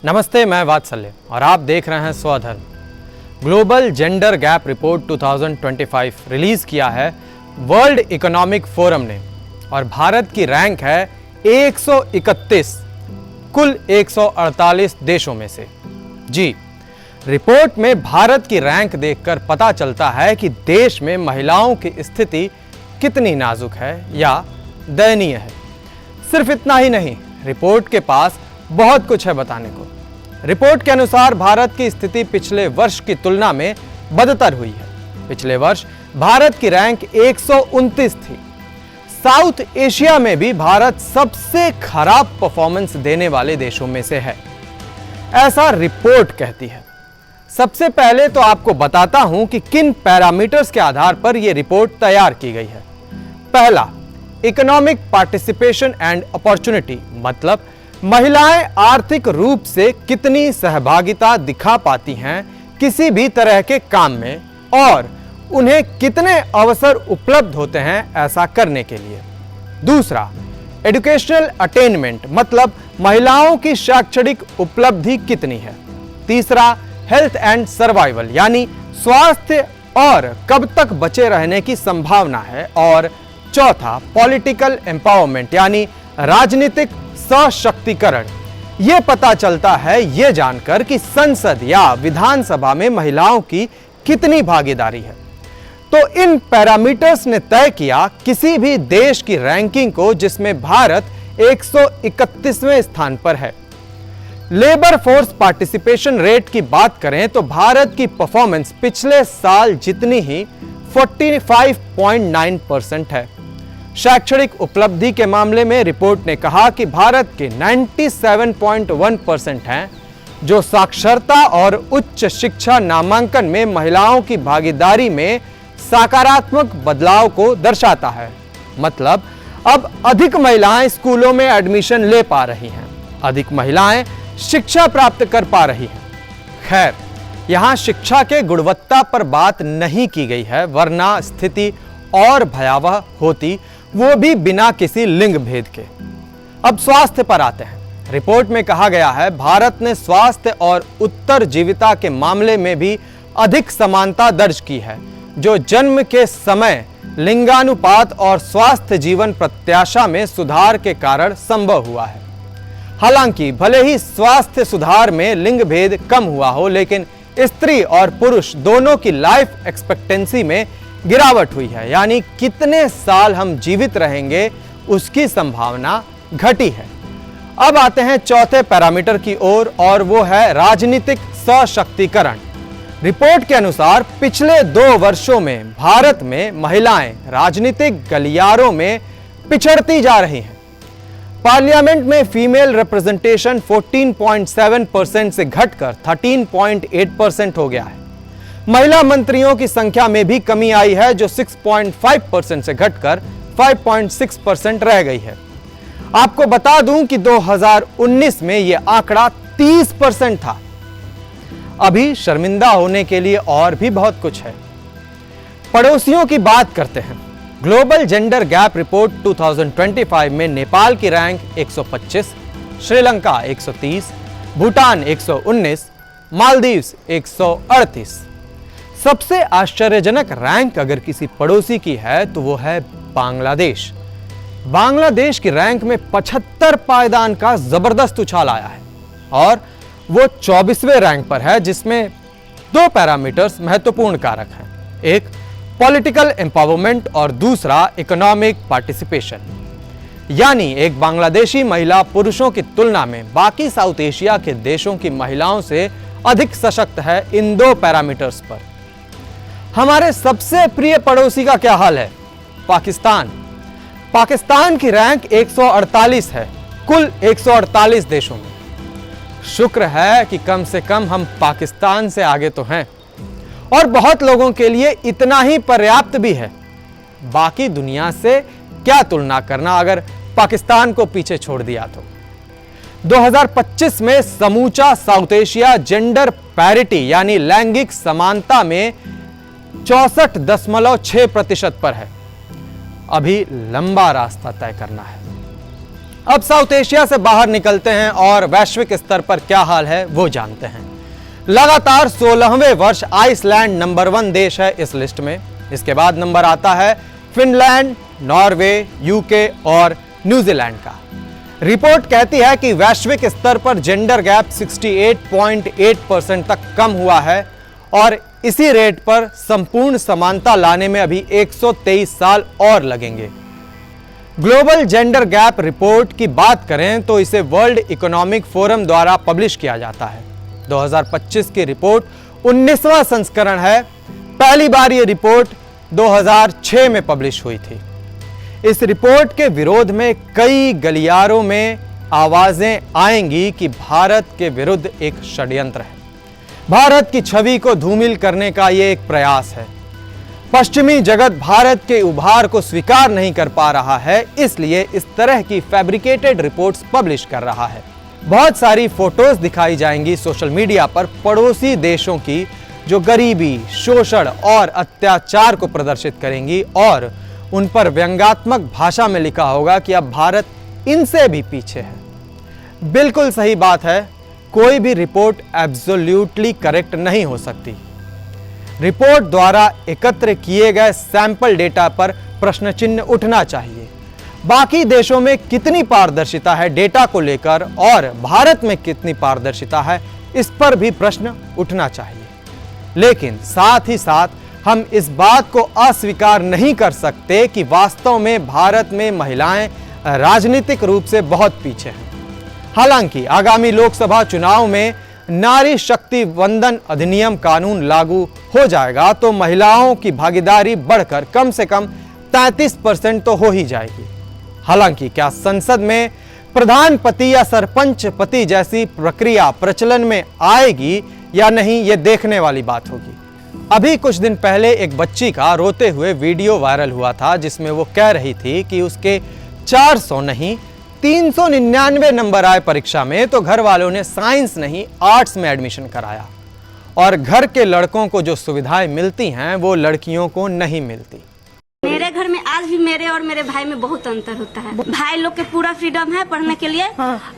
नमस्ते, मैं वात्सल्य और आप देख रहे हैं स्वधर्म। Global gender gap report 2025 release किया है वर्ल्ड इकोनॉमिक फोरम ने और भारत की रैंक है 131 कुल 148 देशों में से। जी, रिपोर्ट में भारत की रैंक देखकर पता चलता है कि देश में महिलाओं की स्थिति कितनी नाजुक है या दयनीय है। सिर्फ इतना ही नहीं, रिपोर्ट के पास बहुत कुछ है बताने को। रिपोर्ट के अनुसार भारत की स्थिति पिछले वर्ष की तुलना में बदतर हुई है। पिछले वर्ष भारत की रैंक 129 थी। साउथ एशिया में भी भारत सबसे खराब परफॉर्मेंस देने वाले देशों में से है, ऐसा रिपोर्ट कहती है। सबसे पहले तो आपको बताता हूं कि किन पैरामीटर्स के आधार पर यह रिपोर्ट तैयार की गई है। पहला, इकोनॉमिक पार्टिसिपेशन एंड अपॉर्चुनिटी, मतलब महिलाएं आर्थिक रूप से कितनी सहभागिता दिखा पाती हैं किसी भी तरह के काम में और उन्हें कितने अवसर उपलब्ध होते हैं ऐसा करने के लिए। दूसरा, एजुकेशनल अटेनमेंट, मतलब महिलाओं की शैक्षणिक उपलब्धि कितनी है। तीसरा, हेल्थ एंड सर्वाइवल, यानी स्वास्थ्य और कब तक बचे रहने की संभावना है। और चौथा, पॉलिटिकल एम्पावरमेंट, यानी राजनीतिक सशक्तिकरण। यह पता चलता है यह जानकर कि संसद या विधानसभा में महिलाओं की कितनी भागीदारी है। तो इन पैरामीटर्स ने तय किया किसी भी देश की रैंकिंग को जिसमें भारत 131वें स्थान पर है। लेबर फोर्स पार्टिसिपेशन रेट की बात करें तो भारत की परफॉर्मेंस पिछले साल जितनी ही 45.9% है। शैक्षणिक उपलब्धि के मामले में रिपोर्ट ने कहा कि भारत के 97.1% हैं, जो साक्षरता और उच्च शिक्षा नामांकन में महिलाओं की भागीदारी में सकारात्मक बदलाव को दर्शाता है। मतलब अब अधिक महिलाएं स्कूलों में एडमिशन ले पा रही हैं, अधिक महिलाएं शिक्षा प्राप्त कर पा रही हैं। खैर, यहां शिक्षा के गुणवत्ता पर बात नहीं की गई है, वरना स्थिति और भयावह होती, वो भी बिना किसी लिंग भेद के। अब स्वास्थ्य पर आते हैं। रिपोर्ट में कहा गया है भारत ने स्वास्थ्य और उत्तरजीविता के मामले में भी अधिक समानता दर्ज की है, जो जन्म के समय लिंगानुपात और स्वास्थ्य जीवन प्रत्याशा में सुधार के कारण संभव हुआ है। हालांकि भले ही स्वास्थ्य सुधार में लिंग भेद कम हुआ हो, लेकिन स्त्री और पुरुष दोनों की लाइफ एक्सपेक्टेंसी में गिरावट हुई है, यानी कितने साल हम जीवित रहेंगे उसकी संभावना घटी है। अब आते हैं चौथे पैरामीटर की ओर और वो है राजनीतिक सशक्तिकरण। रिपोर्ट के अनुसार पिछले 2 वर्षों में भारत में महिलाएं राजनीतिक गलियारों में पिछड़ती जा रही हैं। पार्लियामेंट में फीमेल रिप्रेजेंटेशन 14.7% से घटकर 13.8% हो गया है। महिला मंत्रियों की संख्या में भी कमी आई है, जो 6.5% से घटकर 5.6% रह गई है। आपको बता दूं कि 2019 में यह आंकड़ा 30% था। अभी शर्मिंदा होने के लिए और भी बहुत कुछ है। पड़ोसियों की बात करते हैं। ग्लोबल जेंडर गैप रिपोर्ट 2025 में नेपाल की रैंक 125, श्रीलंका 130, भूटान 119, मालदीव्स 138। सबसे आश्चर्यजनक रैंक अगर किसी पड़ोसी की है तो वो है बांग्लादेश। बांग्लादेश की रैंक में 75 पायदान का जबरदस्त उछाल आया है और वो 24वें रैंक पर है, जिसमें 2 पैरामीटर्स महत्वपूर्ण कारक हैं। एक पॉलिटिकल एम्पावरमेंट और दूसरा इकोनॉमिक पार्टिसिपेशन। यानी एक बांग्लादेशी महिला पुरुषों की तुलना में बाकी साउथ एशिया के देशों की महिलाओं से अधिक सशक्त है इन 2 पैरामीटर्स पर। हमारे सबसे प्रिय पड़ोसी का क्या हाल है? पाकिस्तान। पाकिस्तान की रैंक 148 है कुल 148 देशों में। शुक्र है कि कम से कम हम पाकिस्तान से आगे तो हैं और बहुत लोगों के लिए इतना ही पर्याप्त भी है। बाकी दुनिया से क्या तुलना करना अगर पाकिस्तान को पीछे छोड़ दिया तो। 2025 में समूचा साउथ एशिया जेंडर पैरिटी यानी लैंगिक समानता में 64.6% पर है। अभी लंबा रास्ता तय करना है। अब साउथ एशिया से बाहर निकलते हैं और वैश्विक स्तर पर क्या हाल है वो जानते हैं। लगातार 16वें वर्ष आइसलैंड नंबर 1 देश है इस लिस्ट में। इसके बाद नंबर आता है फिनलैंड, नॉर्वे, यूके और न्यूजीलैंड का। रिपोर्ट कहती है कि वैश्विक स्तर पर जेंडर गैप 68.8% तक कम हुआ है और इसी रेट पर संपूर्ण समानता लाने में अभी 123 साल और लगेंगे। ग्लोबल जेंडर गैप रिपोर्ट की बात करें तो इसे वर्ल्ड इकोनॉमिक फोरम द्वारा पब्लिश किया जाता है। 2025 की रिपोर्ट 19वां संस्करण है। पहली बार यह रिपोर्ट 2006 में पब्लिश हुई थी। इस रिपोर्ट के विरोध में कई गलियारों में आवाजें आएंगी कि भारत के विरुद्ध एक षड्यंत्र है, भारत की छवि को धूमिल करने का यह एक प्रयास है। पश्चिमी जगत भारत के उभार को स्वीकार नहीं कर पा रहा है, इसलिए इस तरह की फैब्रिकेटेड रिपोर्ट्स पब्लिश कर रहा है। बहुत सारी फोटोज दिखाई जाएंगी सोशल मीडिया पर पड़ोसी देशों की, जो गरीबी, शोषण और अत्याचार को प्रदर्शित करेंगी और उन पर व्यंग्यात्मक भाषा में लिखा होगा कि अब भारत इनसे भी पीछे है। बिल्कुल सही बात है, कोई भी रिपोर्ट एब्सोल्यूटली करेक्ट नहीं हो सकती। रिपोर्ट द्वारा एकत्र किए गए सैंपल डेटा पर प्रश्न चिन्ह उठना चाहिए। बाकी देशों में कितनी पारदर्शिता है डेटा को लेकर और भारत में कितनी पारदर्शिता है, इस पर भी प्रश्न उठना चाहिए। लेकिन साथ ही साथ हम इस बात को अस्वीकार नहीं कर सकते कि वास्तव में भारत में महिलाएं राजनीतिक रूप से बहुत पीछे हैं। हालांकि आगामी लोकसभा चुनाव में नारी शक्ति वंदन अधिनियम कानून लागू हो जाएगा तो महिलाओं की भागीदारी बढ़कर कम से कम 33% तो हो ही जाएगी। हालांकि क्या संसद में प्रधान पति या सरपंच पति जैसी प्रक्रिया प्रचलन में आएगी या नहीं, ये देखने वाली बात होगी। अभी कुछ दिन पहले एक बच्ची का रोते हुए वीडियो वायरल हुआ था जिसमें वो कह रही थी कि उसके 400 नहीं 399 नंबर आए परीक्षा में तो घर वालों ने साइंस नहीं आर्ट्स में एडमिशन कराया और घर के लड़कों को जो सुविधाएं मिलती हैं वो लड़कियों को नहीं मिलती। मेरे घर में आज भी मेरे और मेरे भाई में बहुत अंतर होता है। भाई लोग के पूरा फ्रीडम है पढ़ने के लिए,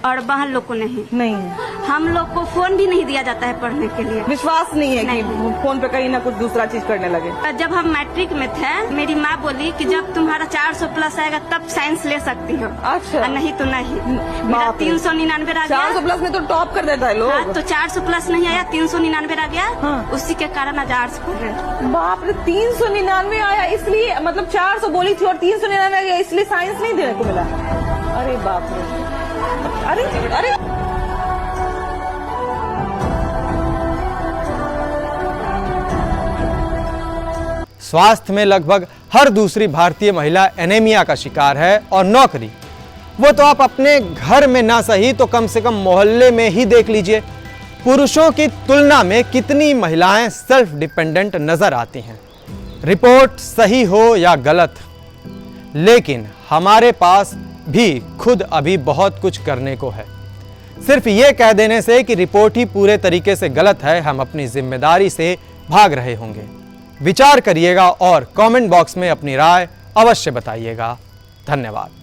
और बहन लोग को नहीं है। हम लोग को फोन भी नहीं दिया जाता है पढ़ने के लिए। विश्वास नहीं है कि फोन पे कहीं ना कुछ दूसरा चीज करने लगे। जब हम मैट्रिक में थे मेरी माँ बोली कि जब तुम्हारा 400 प्लस आएगा तब साइंस ले सकती हो। अच्छा। नहीं तो नहीं। मेरा 399 आ गया। 400 प्लस में तो टॉप कर देता है लोग। हाँ, तो 400 प्लस नहीं आया, 399 आ गया। उसी के कारण आज आर्ट्स पढ़ रहे। बाप रे, 399 आया इसलिए, मतलब 400 बोली थी और 399 आ गया इसलिए साइंस नहीं देने को मिला। अरे बाप रे, अरे अरे स्वास्थ्य में लगभग हर दूसरी भारतीय महिला एनीमिया का शिकार है और नौकरी, वो तो आप अपने घर में ना सही तो कम से कम मोहल्ले में ही देख लीजिए। पुरुषों की तुलना में कितनी महिलाएं सेल्फ डिपेंडेंट नजर आती हैं। रिपोर्ट सही हो या गलत, लेकिन हमारे पास भी खुद अभी बहुत कुछ करने को है। सिर्फ ये कह देने से कि रिपोर्ट ही पूरे तरीके से गलत है हम अपनी जिम्मेदारी से भाग रहे होंगे। विचार करिएगा और कमेंट बॉक्स में अपनी राय अवश्य बताइएगा। धन्यवाद।